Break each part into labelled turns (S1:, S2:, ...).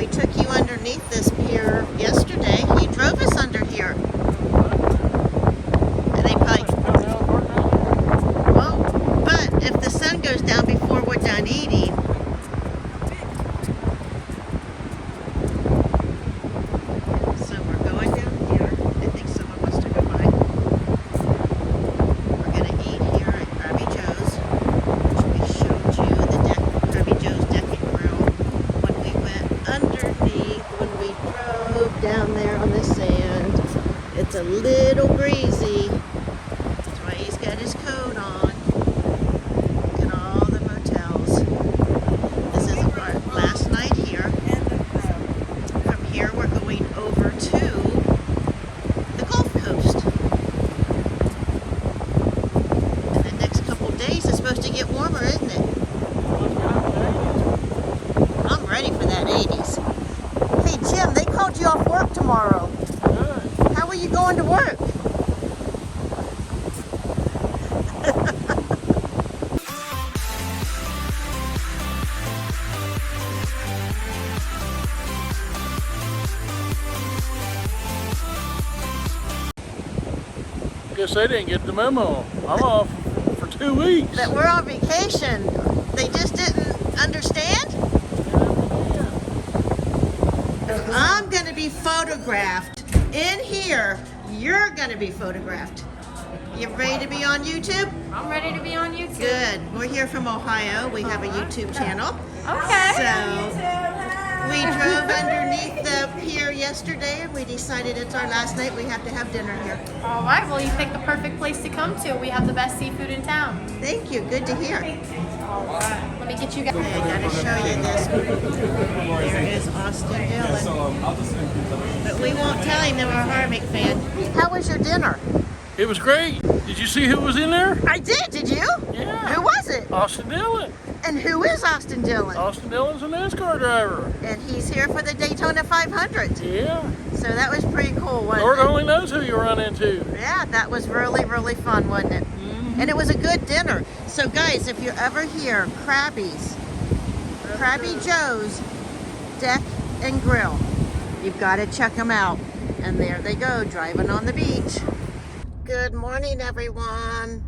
S1: We took you underneath this pier yesterday. You drove us under here. And they probably... Well, but if the sun goes down before we're done eating... So we're going down here. I think someone wants to go by. We're going to eat here at Krabby Joe's, which we showed you the Krabby Joe's deck and grill when we went underneath, when we drove down there on the sand. It's a little breezy. That's why he's got his coat on. Look at all the motels. This is our last night here. From here we're going over to the Gulf Coast. And the next couple days it's supposed to get warmer, isn't it? I'm ready for that 80s. Hey Jim, they called you off work tomorrow. How are you going to work?
S2: Guess they didn't get the memo. I'm off for 2 weeks.
S1: That we're on vacation. They just didn't understand? I'm going to be photographed in here. You're going to be photographed. You ready to be on YouTube?
S3: I'm ready to be on YouTube.
S1: Good. We're here from Ohio. We have a YouTube channel.
S3: Okay.
S1: So we drove underneath the pier yesterday and we decided it's our last night. We have to have dinner here.
S3: All right. Well, you picked the perfect place to come to. We have the best seafood in town.
S1: Thank you. Good to hear.
S3: All right. Let me get you guys.
S1: Okay, I gotta show you this. There is Austin Dillon. But we won't tell him that we're a Harvick fan. How was your dinner?
S2: It was great. Did you see who was in there?
S1: I did. Did you?
S2: Yeah.
S1: Who was it?
S2: Austin Dillon.
S1: And who is Austin Dillon?
S2: Austin Dillon's a NASCAR driver.
S1: And he's here for the Daytona 500.
S2: Yeah.
S1: So that was pretty cool, wasn't
S2: Lord
S1: it?
S2: only knows who you run into.
S1: Yeah, that was really, really fun, wasn't it? And it was a good dinner. So guys, if you're ever here, Krabby Joe's Deck and Grill, you've got to check them out. And there they go, driving on the beach. Good morning, everyone.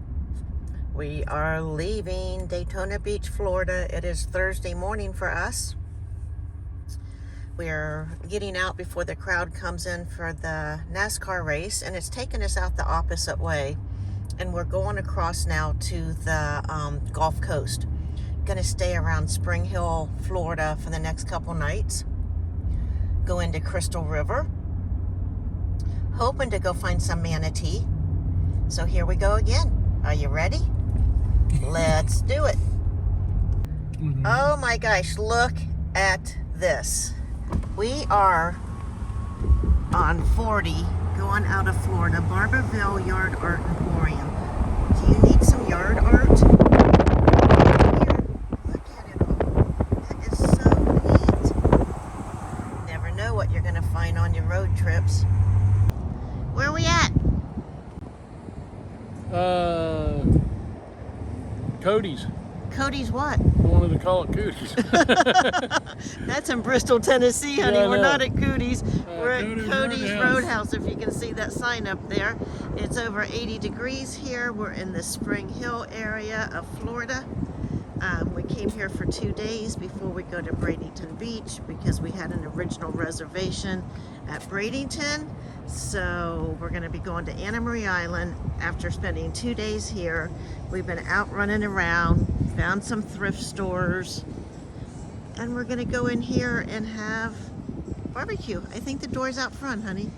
S1: We are leaving Daytona Beach, Florida. It is Thursday morning for us. We're getting out before the crowd comes in for the NASCAR race, and it's taking us out the opposite way. And we're going across now to the Gulf Coast. Gonna stay around Spring Hill, Florida for the next couple nights. Go into Crystal River. Hoping to go find some manatee. So here we go again. Are you ready? Let's do it. Oh my gosh, look at this. We are on 40 going out of Florida, Barberville Yard Art Emporium. Do you need some yard art? Here, look at it all. That is so neat. Never know what you're going to find on your road trips. Where are we at?
S2: Cody's.
S1: Cody's what?
S2: I wanted to call it Cody's.
S1: That's in Bristol, Tennessee, honey.
S2: Yeah, I
S1: We're
S2: know.
S1: not at Cody's. We're at
S2: Cody's
S1: Cody's
S2: Roadhouse.
S1: Roadhouse, if you can see that sign up there. It's over 80 degrees here. We're in the Spring Hill area of Florida. We came here for 2 days before we go to Bradenton Beach because we had an original reservation at Bradenton. So we're going to be going to Anna Marie Island after spending 2 days here. We've been out running around, found some thrift stores, and we're going to go in here and have barbecue. I think the door's out front, honey.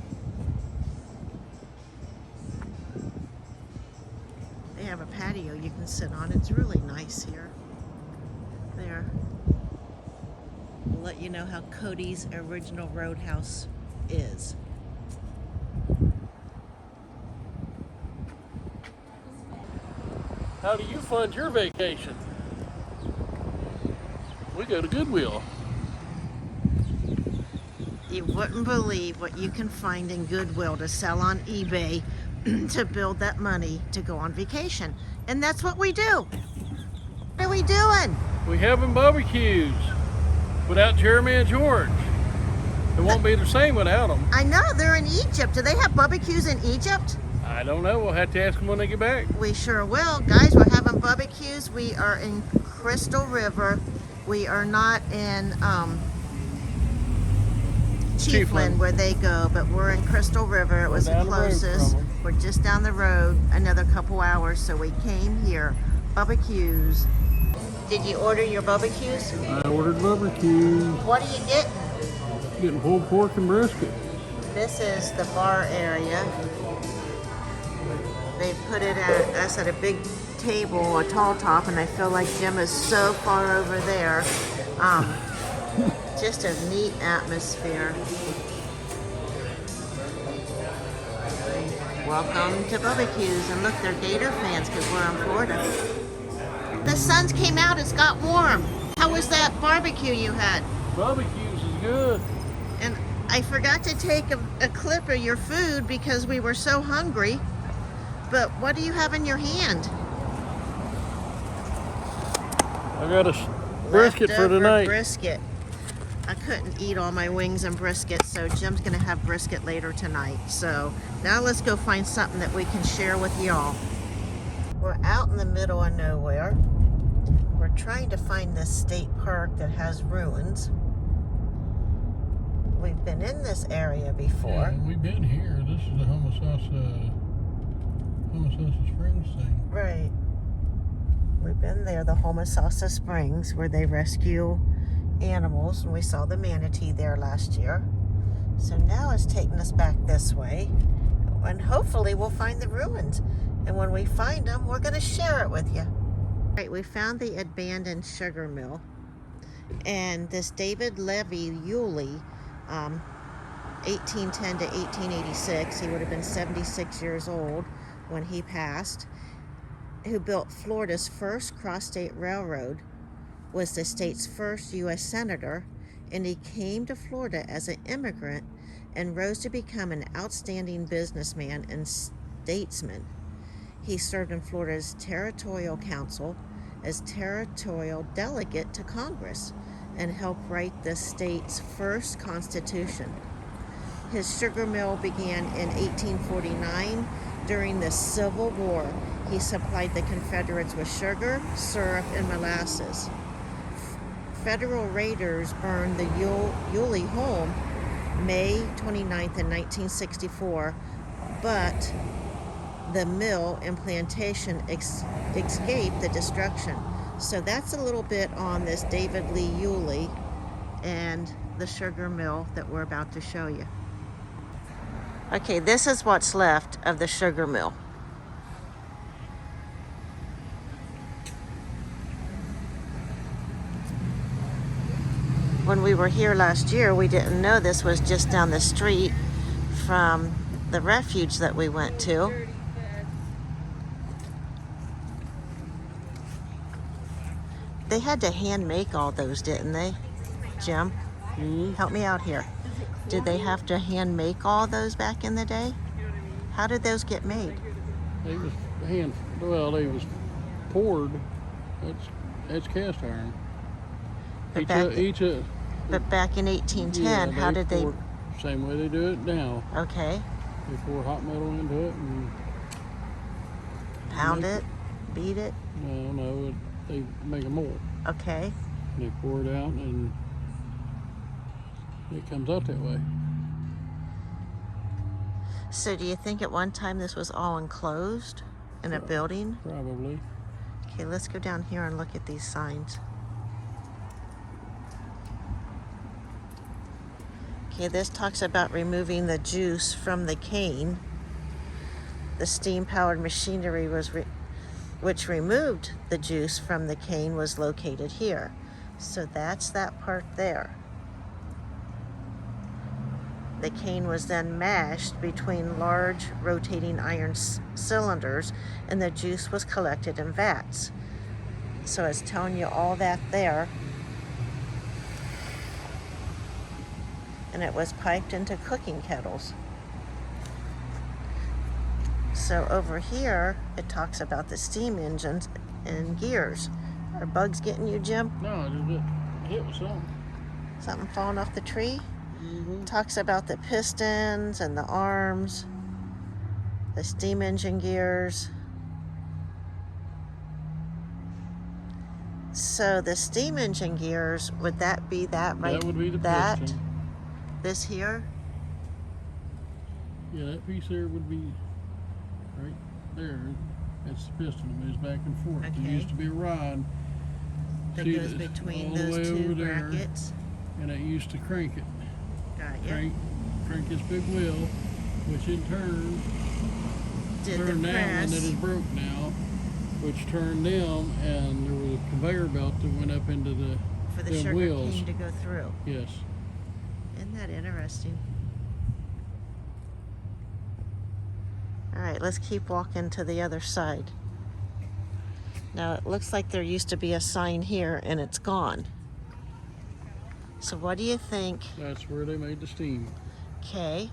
S1: They have a patio you can sit on. It's really nice here. There. We'll let you know how Cody's original Roadhouse is.
S2: How do you fund your vacation? We go to Goodwill.
S1: You wouldn't believe what you can find in Goodwill to sell on eBay to build that money to go on vacation. And that's what we do. What are we doing?
S2: We having barbecues without Jeremy and George. It won't be the same without them.
S1: I know, they're in Egypt. Do they have barbecues in Egypt?
S2: I don't know. We'll have to ask them when they get back.
S1: We sure will. Guys, we're having barbecues. We are in Crystal River. We are not in Chiefland where they go, but we're in Crystal River. It was the closest. We're just down the road, another couple hours, so we came here. Barbecues. Did you order your barbecues?
S2: I ordered barbecues.
S1: What are you getting?
S2: Getting pulled pork and brisket.
S1: This is the bar area. They put us at a big table, a tall top, and I feel like Jim is so far over there. Just a neat atmosphere. Welcome to barbecues, and look, they're Gator fans because we're in Florida. The suns came out, it's got warm. How was that barbecue you had?
S2: Barbecues is good.
S1: And I forgot to take a clip of your food because we were so hungry. But what do you have in your hand?
S2: I got a brisket for tonight.
S1: Brisket. I couldn't eat all my wings and brisket, so Jim's gonna have brisket later tonight. So now let's go find something that we can share with y'all. We're out in the middle of nowhere. We're trying to find this state park that has ruins. We've been in this area before.
S2: Yeah, we've been here. This is the Homosassa Springs thing.
S1: Right. We've been there, the Homosassa Springs, where they rescue animals, and we saw the manatee there last year. So now it's taking us back this way, and hopefully we'll find the ruins. And when we find them, we're going to share it with you. Right, we found the abandoned sugar mill, and this David Levy Yulee, 1810 to 1886, he would have been 76 years old when he passed, who built Florida's first cross-state railroad, was the state's first U.S. senator, and he came to Florida as an immigrant and rose to become an outstanding businessman and statesman. He served in Florida's territorial council as territorial delegate to Congress and helped write the state's first constitution. His sugar mill began in 1849 during the Civil War. He supplied the Confederates with sugar, syrup, and molasses. Federal raiders burned the Yulee home May 29th in 1964, but the mill and plantation escaped the destruction. So that's a little bit on this David Lee Yulee and the sugar mill that we're about to show you. Okay, this is what's left of the sugar mill. When we were here last year, we didn't know this was just down the street from the refuge that we went to. They had to hand make all those, didn't they, Jim? Help me out here. Did they have to hand make all those back in the day? How did those get made?
S2: They was they was poured. That's cast iron.
S1: But back in 1810,
S2: yeah,
S1: how did they?
S2: Same way they do it now.
S1: Okay.
S2: They pour hot metal into it and
S1: Pound it, beat it.
S2: No, they make a mold.
S1: Okay.
S2: They pour it out and it comes out that way.
S1: So do you think at one time this was all enclosed in a building?
S2: Probably.
S1: Okay, let's go down here and look at these signs. Okay, this talks about removing the juice from the cane. The steam-powered machinery which removed the juice from the cane was located here. So that's that part there. The cane was then mashed between large rotating iron cylinders, and the juice was collected in vats. So it's telling you all that there. And it was piped into cooking kettles. So over here, it talks about the steam engines and gears. Are bugs getting you, Jim?
S2: No, just hit with something.
S1: Something falling off the tree? Talks about the pistons and the arms, the steam engine gears. So the steam engine gears, would that be that right?
S4: That would be the
S1: that?
S4: piston.
S1: This here?
S4: Yeah, that piece there would be right there. That's the piston. It moves back and forth.
S1: Okay.
S4: There used to be a rod
S1: That
S4: see
S1: goes
S4: this,
S1: between
S4: all the
S1: those
S4: way
S1: two
S4: over there,
S1: brackets.
S4: and it used to crank it.
S1: Got you.
S4: Crank this big wheel, which in turn
S1: Did the
S4: turned that one
S1: press.
S4: that is broke now, which turned them, and there was a conveyor belt that went up into the
S1: For the
S4: them
S1: sugar
S4: wheels.
S1: cane to go through.
S4: Yes.
S1: Isn't that interesting? All right, let's keep walking to the other side. Now it looks like there used to be a sign here and it's gone. So what do you think?
S4: That's where they made the steam.
S1: Okay.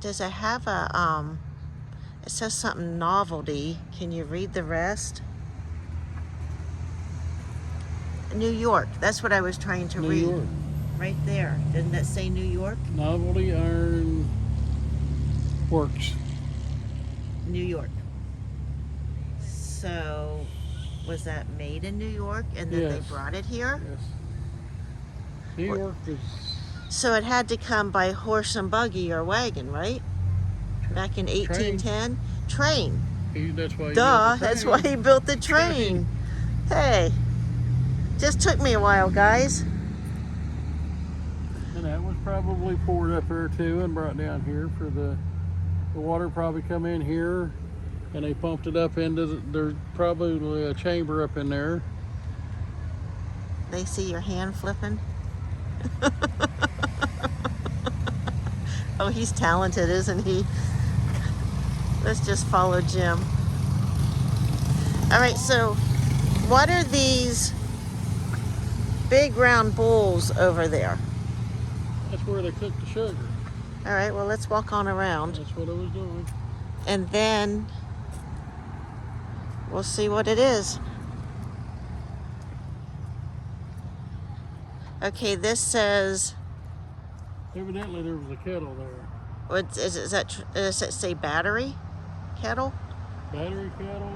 S1: Does it have a, it says something novelty. Can you read the rest? New York. That's what I was trying to
S4: New
S1: read.
S4: York.
S1: Right there. Didn't that say New York?
S4: Novelty Iron Works.
S1: New York. So, was that made in New York and then they
S4: Yes.
S1: brought it here?
S4: Yes. New York is
S1: So it had to come by horse and buggy or wagon, right? Back in 1810? Train.
S4: that's why.
S1: Duh, that's why he built the train. Hey, just took me a while, guys.
S4: And that was probably poured up there too and brought down here for the water probably come in here and they pumped it up into there's probably a chamber up in there.
S1: They see your hand flipping. Oh, he's talented, isn't he? Let's just follow Jim. All right, so what are these big round bowls over there?
S4: That's where they cooked the sugar.
S1: All right, well, let's walk on around.
S4: That's what I was doing.
S1: And then we'll see what it is. Okay, this says,
S4: Evidently there was a kettle there.
S1: what is that? Does it say battery kettle?
S4: Battery kettle,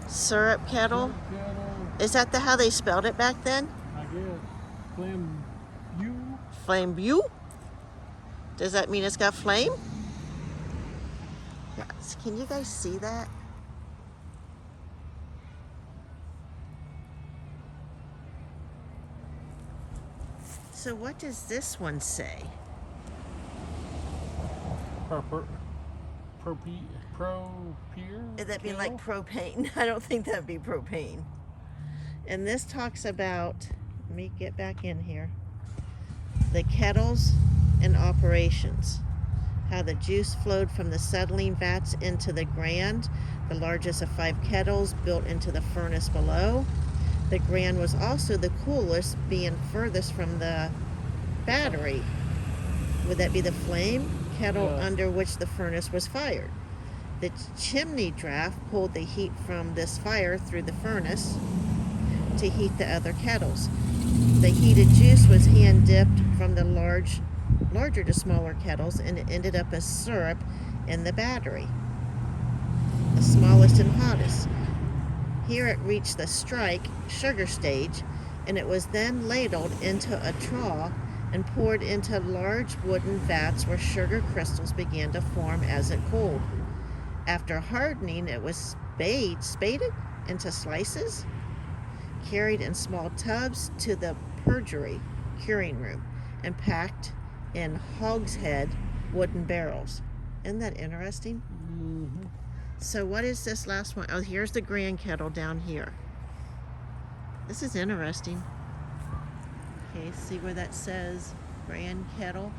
S1: Syrup kettle?
S4: kettle,
S1: Is that how they spelled it back then?
S4: I guess. Flame
S1: Flame view? Does that mean it's got flame? Yes. Can you guys see that? So what does this one say? Would that be like propane? I don't think that'd be propane. And this talks about, let me get back in here, the kettles and operations. How the juice flowed from the settling vats into the Grand, the largest of 5 kettles built into the furnace below. The Grand was also the coolest, being furthest from the battery. Would that be the flame kettle under which the furnace was fired? The chimney draft pulled the heat from this fire through the furnace to heat the other kettles. The heated juice was hand dipped from the larger to smaller kettles, and it ended up as syrup in the battery, the smallest and hottest. Here it reached the sugar stage, and it was then ladled into a trough and poured into large wooden vats where sugar crystals began to form as it cooled. After hardening, it was spaded into slices, carried in small tubs to the purgery curing room, and packed in hogshead wooden barrels. Isn't that interesting?
S4: Mm-hmm.
S1: So what is this last one? Oh, here's the Grand kettle down here. This is interesting. Okay, see where that says Grand kettle?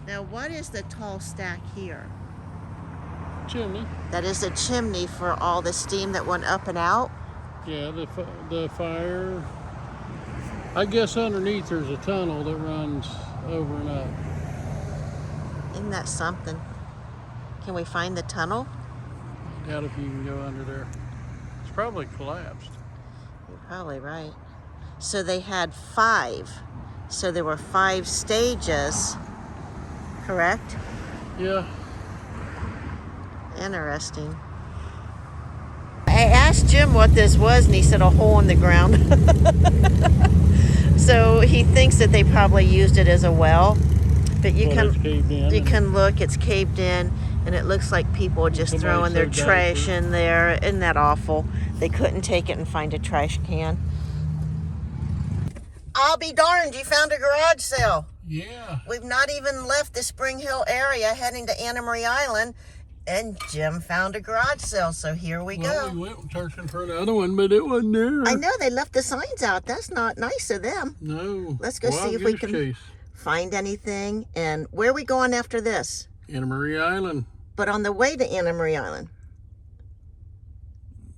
S1: Now what is the tall stack here?
S4: Chimney.
S1: That is the chimney for all the steam that went up and out?
S4: Yeah, the fire. I guess underneath there's a tunnel that runs over and up.
S1: Isn't that something? Can we find the tunnel?
S4: I doubt if you can go under there. It's probably collapsed.
S1: You're probably right. So they had 5 So there were 5 stages, correct?
S4: Yeah.
S1: Interesting. I asked Jim what this was, and he said a hole in the ground. So he thinks that they probably used it as a well. But you
S4: Well, it's caved in.
S1: you can look, it's caved in, and it looks like people are just
S4: Somebody
S1: throwing their
S4: said
S1: trash
S4: diapers.
S1: in there. Isn't that awful? They couldn't take it and find a trash can. I'll be darned, you found a garage sale.
S4: Yeah.
S1: We've not even left the Spring Hill area heading to Anna Marie Island, and Jim found a garage sale, so here we
S4: Well,
S1: go.
S4: we went searching for another one, but it wasn't there.
S1: I know they left the signs out. That's not nice of them.
S4: No.
S1: Let's go see if we can find anything. And where are we going after this?
S4: Anna Marie Island.
S1: But on the way to Anna Marie Island.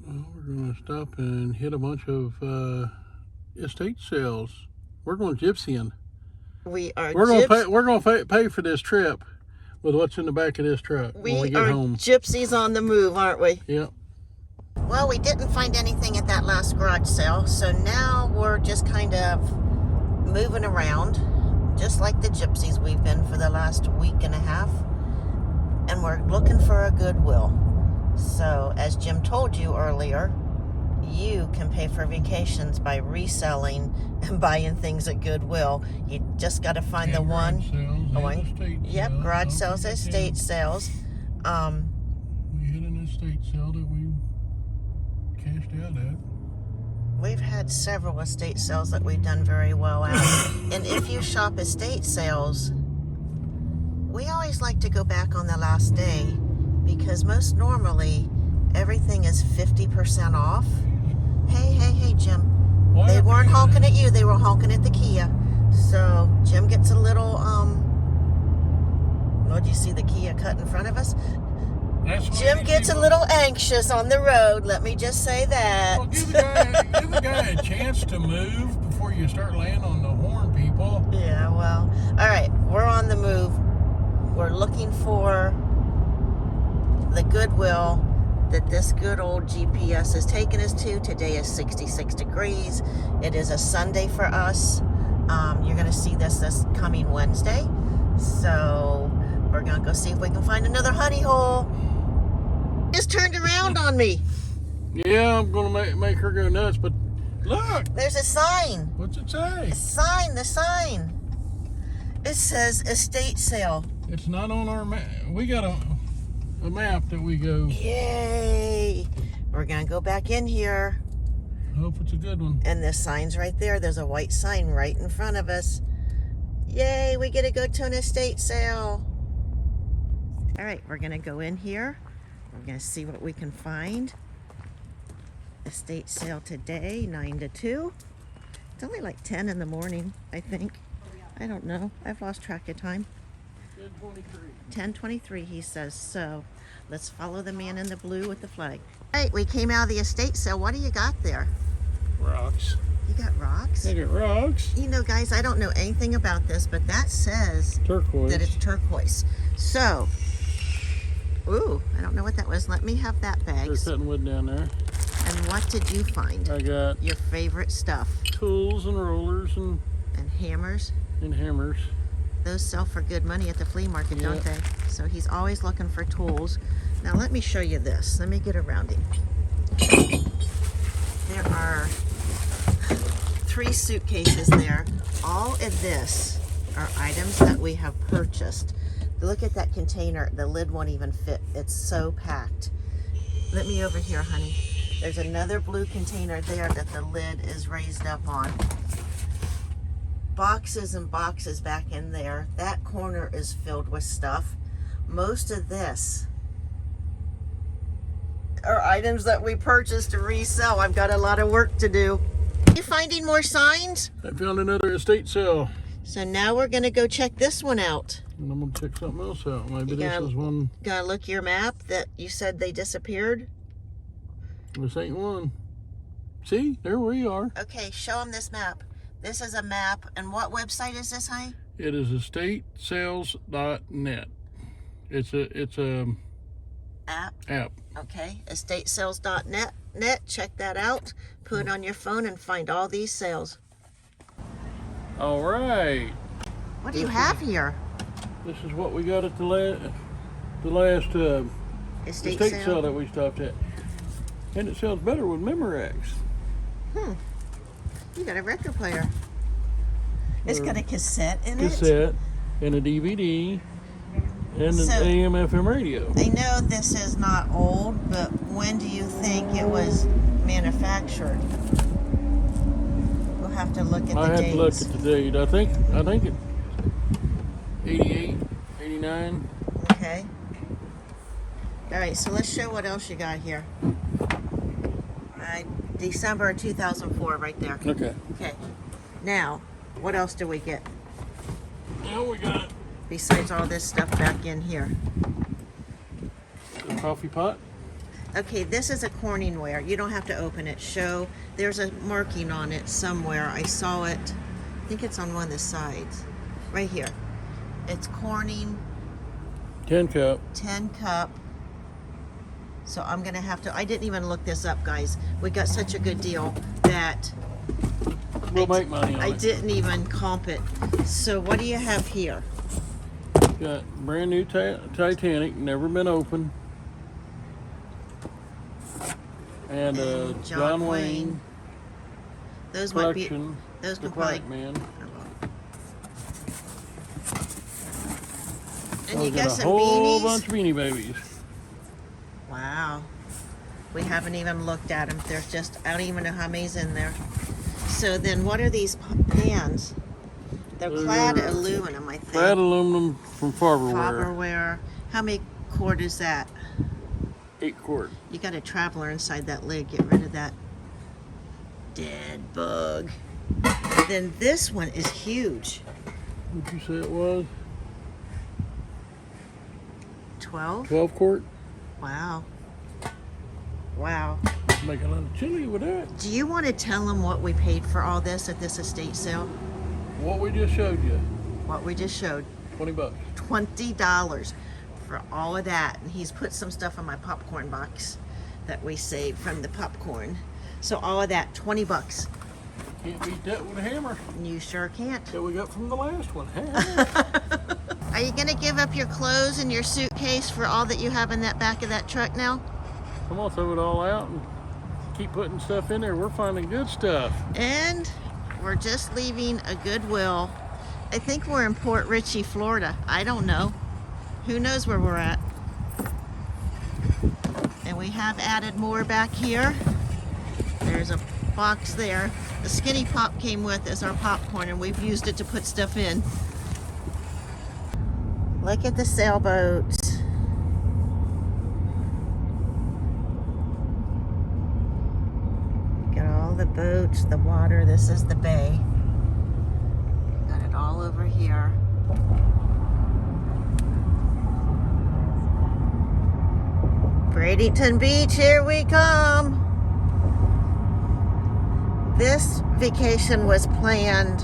S4: Well, we're going to stop and hit a bunch of estate sales. We're going gypsying.
S1: We are
S4: We're going to pay for this trip with what's in the back of this truck when we get home.
S1: Gypsies on the move, aren't we?
S4: Yep.
S1: Well, we didn't find anything at that last garage sale, so now we're just kind of moving around, just like the Gypsies we've been for the last week and a half, and we're looking for a Goodwill. So, as Jim told you earlier, you can pay for vacations by reselling and buying things at Goodwill. You just got to find the one. Yep, garage sales, estate sales.
S4: We hit an estate sale that we cashed out at.
S1: We've had several estate sales that we've done very well at. And if you shop estate sales, we always like to go back on the last day because most normally everything is 50% off. Hey, Jim.
S4: What?
S1: They weren't honking at you, they were honking at the Kia. So Jim gets a little, well, do you see the Kia cut in front of us? Jim gets a little anxious on the road, let me just say that.
S4: Well, give the guy a chance to move before you start laying on the horn, people.
S1: Yeah, well, all right, we're on the move. We're looking for the Goodwill that this good old GPS has taken us to. Today is 66 degrees. It is a Sunday for us. You're going to see this coming Wednesday. So we're going to go see if we can find another honey hole. Just turned around on me.
S4: Yeah, I'm going to make her go nuts, but look.
S1: There's a sign.
S4: What's it say?
S1: The sign. It says estate sale.
S4: It's not on our map. We got a map that we go.
S1: Yay! We're gonna go back in here.
S4: I hope it's a good one.
S1: And the sign's right there. There's a white sign right in front of us. Yay, we get to go to an estate sale. All right, we're gonna go in here. We're gonna see what we can find. Estate sale today, 9 to 2. It's only like 10 in the morning, I think. I don't know. I've lost track of time. 10:23 he says. So let's follow the man in the blue with the flag. All right, we came out of the estate sale. What do you got there?
S4: Rocks.
S1: You got rocks?
S4: I got rocks.
S1: You know, guys, I don't know anything about this, but that says
S4: Turquoise.
S1: that it's turquoise. So, ooh, I don't know what that was. Let me have that bag.
S4: They're cutting wood down there.
S1: And what did you find?
S4: I got
S1: Your favorite stuff.
S4: tools and rollers and
S1: hammers.
S4: hammers.
S1: Those sell for good money at the flea market, don't they? So he's always looking for tools. Now let me show you this. Let me get around him. There are 3 suitcases there. All of this are items that we have purchased. Look at that container. The lid won't even fit. It's so packed. Let me over here, honey. There's another blue container there that the lid is raised up on. Boxes and boxes back in there. That corner is filled with stuff. Most of this are items that we purchased to resell. I've got a lot of work to do. Are you finding more signs?
S4: I found another estate sale.
S1: So now we're gonna go check this one out.
S4: And I'm gonna check something else out. Maybe
S1: You
S4: this is one.
S1: Gotta look your map that you said they disappeared.
S4: This ain't one. See, there we are.
S1: Okay, show them this map. This is a map. And what website is this, honey?
S4: It is estatesales.net. It's a app.
S1: Okay, estatesales.net. Check that out. Put it on your phone and find all these sales.
S4: All right.
S1: What do you have here?
S4: This is what we got at the last
S1: Estate
S4: sale
S1: sale?
S4: that we stopped at. And it sells better with Memorex.
S1: You got a record player. It's got a cassette in
S4: Cassette and a DVD and
S1: So-
S4: an AM FM radio.
S1: I know this is not old, but when do you think it was manufactured? We'll have to look at
S4: I
S1: the
S4: had
S1: dates.
S4: to look at the date. I think it 88, 89.
S1: Okay. All right, so let's show what else you got here. December 2004, right there.
S4: Okay.
S1: Okay. Now, what else do we get
S4: Now we got
S1: besides all this stuff back in here?
S4: a coffee pot.
S1: Okay, this is a Corningware. You don't have to open it. There's a marking on it somewhere. I saw it. I think it's on one of the sides. Right here. It's Corning
S4: 10 cup.
S1: 10 cup. So I'm going to have to, I didn't even look this up, guys. We got such a good deal that
S4: We'll make money on
S1: I
S4: it.
S1: didn't even comp it. So what do you have here?
S4: Got brand new Titanic, never been opened. And John Wayne
S1: Those might be,
S4: collection.
S1: those
S4: The
S1: can probably,
S4: Plaque Man.
S1: and you
S4: Got
S1: got
S4: a
S1: some
S4: whole
S1: beanies.
S4: bunch of Beanie Babies.
S1: Wow. We haven't even looked at them. There's just, I don't even know how many's in there. So then what are these pans? They're clad
S4: They're
S1: aluminum, I think.
S4: Clad aluminum from Farberware.
S1: Farberware. How many quart is that?
S4: 8 quart.
S1: You got a traveler inside that lid. Get rid of that dead bug. Then this one is huge.
S4: What'd you say it was?
S1: 12?
S4: 12 quart?
S1: Wow. Wow.
S4: Make a lot of chili with that.
S1: Do you want to tell them what we paid for all this at this estate sale?
S4: What we just showed you.
S1: What we just showed.
S4: 20 bucks.
S1: $20 for all of that. And he's put some stuff in my popcorn box that we saved from the popcorn. So all of that, 20 bucks.
S4: Can't beat that with a hammer.
S1: You sure can't.
S4: That we got from the last one.
S1: Are you gonna give up your clothes and your suitcase for all that you have in that back of that truck now?
S4: Come on, throw it all out and keep putting stuff in there. We're finding good stuff.
S1: And we're just leaving a Goodwill. I think we're in Port Richey, Florida. I don't know. Who knows where we're at? And we have added more back here. There's a box there. The Skinny Pop came with as our popcorn, and we've used it to put stuff in. Look at the sailboats. Got all the boats, the water. This is the bay. Got it all over here. Bradenton Beach, here we come. This vacation was planned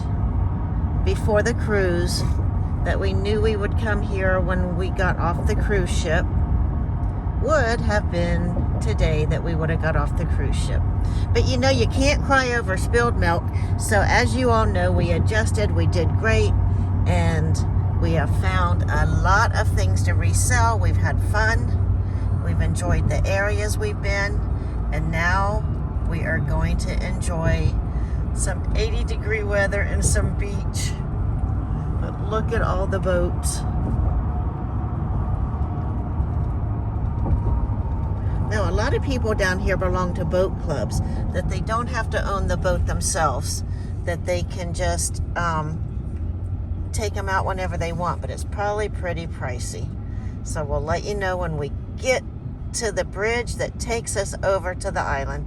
S1: before the cruise, that we knew we would come here when we got off the cruise ship. Would have been today that we would have got off the cruise ship. But you know, you can't cry over spilled milk. So as you all know, we adjusted, we did great, and we have found a lot of things to resell. We've had fun. We've enjoyed the areas we've been, and now we are going to enjoy some 80-degree weather and some beach. But look at all the boats. Now, a lot of people down here belong to boat clubs, that they don't have to own the boat themselves, that they can just take them out whenever they want, but it's probably pretty pricey. So we'll let you know when we get to the bridge that takes us over to the island.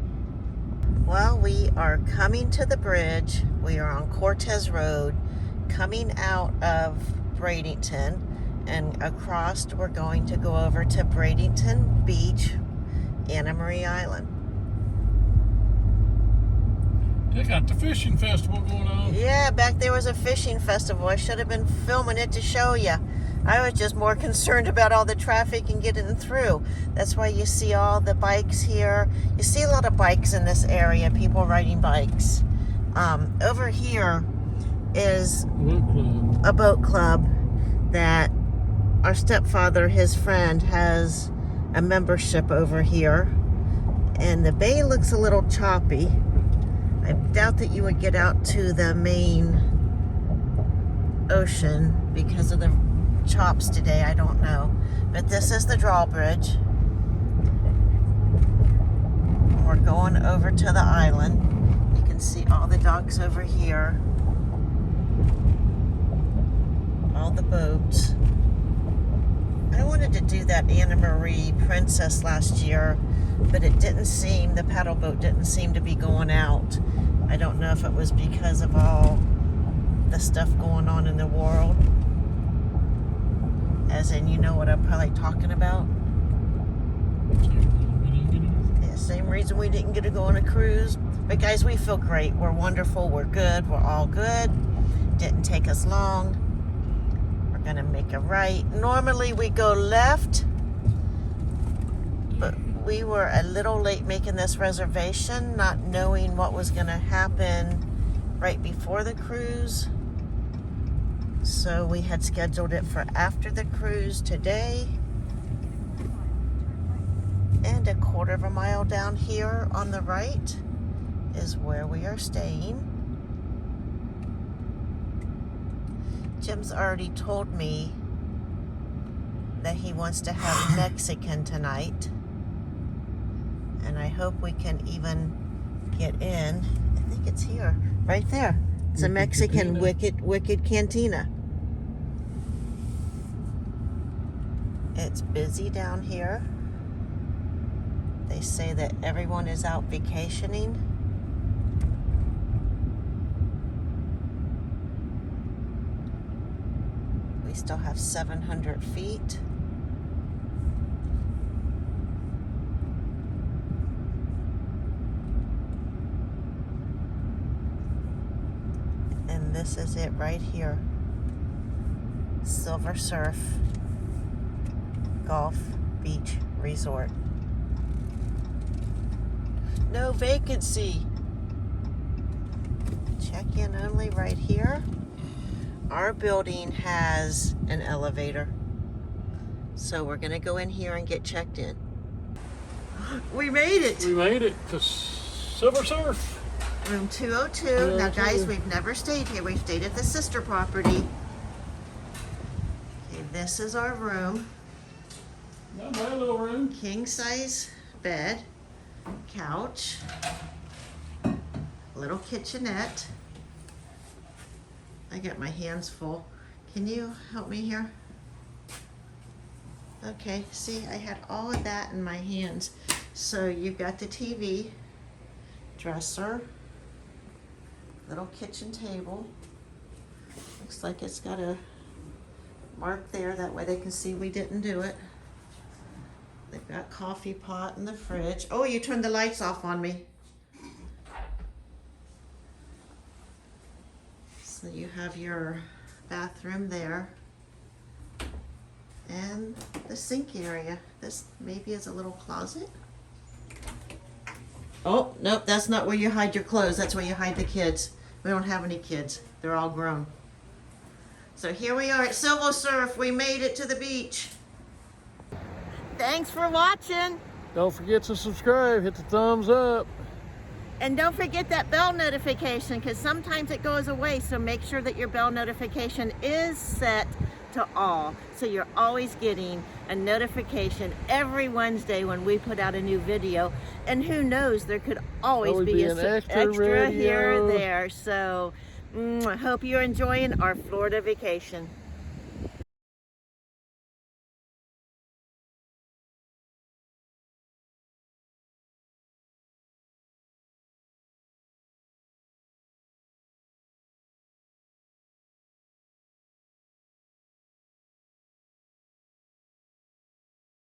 S1: Well, we are coming to the bridge. We are on Cortez Road, coming out of Bradenton, and across we're going to go over to Bradenton Beach, Anna Marie Island.
S4: They got the fishing festival going on.
S1: Yeah, back there was a fishing festival. I should have been filming it to show you. I was just more concerned about all the traffic and getting through. That's why you see all the bikes here. You see a lot of bikes in this area, people riding bikes. Over here is
S4: Boat club.
S1: a boat club that our stepfather, his friend, has a membership over here. And the bay looks a little choppy. I doubt that you would get out to the main ocean because of the chops today. I don't know. But this is the drawbridge. We're going over to the island. You can see all the docks over here. All the boats. I wanted to do that Anna Marie Princess last year, but it didn't seem, the paddle boat didn't seem to be going out. I don't know if it was because of all the stuff going on in the world. As in, you know what I'm probably talking about? Yeah, same reason we didn't get to go on a cruise. But guys, we feel great. We're wonderful. We're good. We're all good. Didn't take us long. We're gonna make a right. Normally we go left, but we were a little late making this reservation, not knowing what was gonna happen right before the cruise. So we had scheduled it for after the cruise today. And a quarter of a mile down here on the right is where we are staying. Jim's already told me that he wants to have Mexican tonight. And I hope we can even get in. I think it's here, right there. It's a Mexican wicked cantina. It's busy down here. They say that everyone is out vacationing. We still have 700 feet. And this is it right here. Silver Surf Golf Beach Resort. No vacancy. Check in only right here. Our building has an elevator. So we're gonna go in here and get checked in. We made it.
S4: We made it to Silver Surf.
S1: Room 202. Now guys, we've never stayed here. We've stayed at the sister property. Okay, this is our room.
S4: Not my little room.
S1: King size bed, couch, little kitchenette. I got my hands full. Can you help me here? Okay, see, I had all of that in my hands. So you've got the TV, dresser, little kitchen table. Looks like it's got a mark there, that way they can see we didn't do it. They've got coffee pot in the fridge. Oh, you turned the lights off on me. So you have your bathroom there. And the sink area. This maybe is a little closet. Oh, nope, that's not where you hide your clothes. That's where you hide the kids. We don't have any kids. They're all grown. So here we are at Silver Surf. We made it to the beach. Thanks for watching.
S4: Don't forget to subscribe. Hit the thumbs up.
S1: And don't forget that bell notification, because sometimes it goes away. So make sure that your bell notification is set to all. So you're always getting a notification every Wednesday when we put out a new video. And who knows, there could always be
S4: an
S1: extra here or there. So I hope you're enjoying our Florida vacation.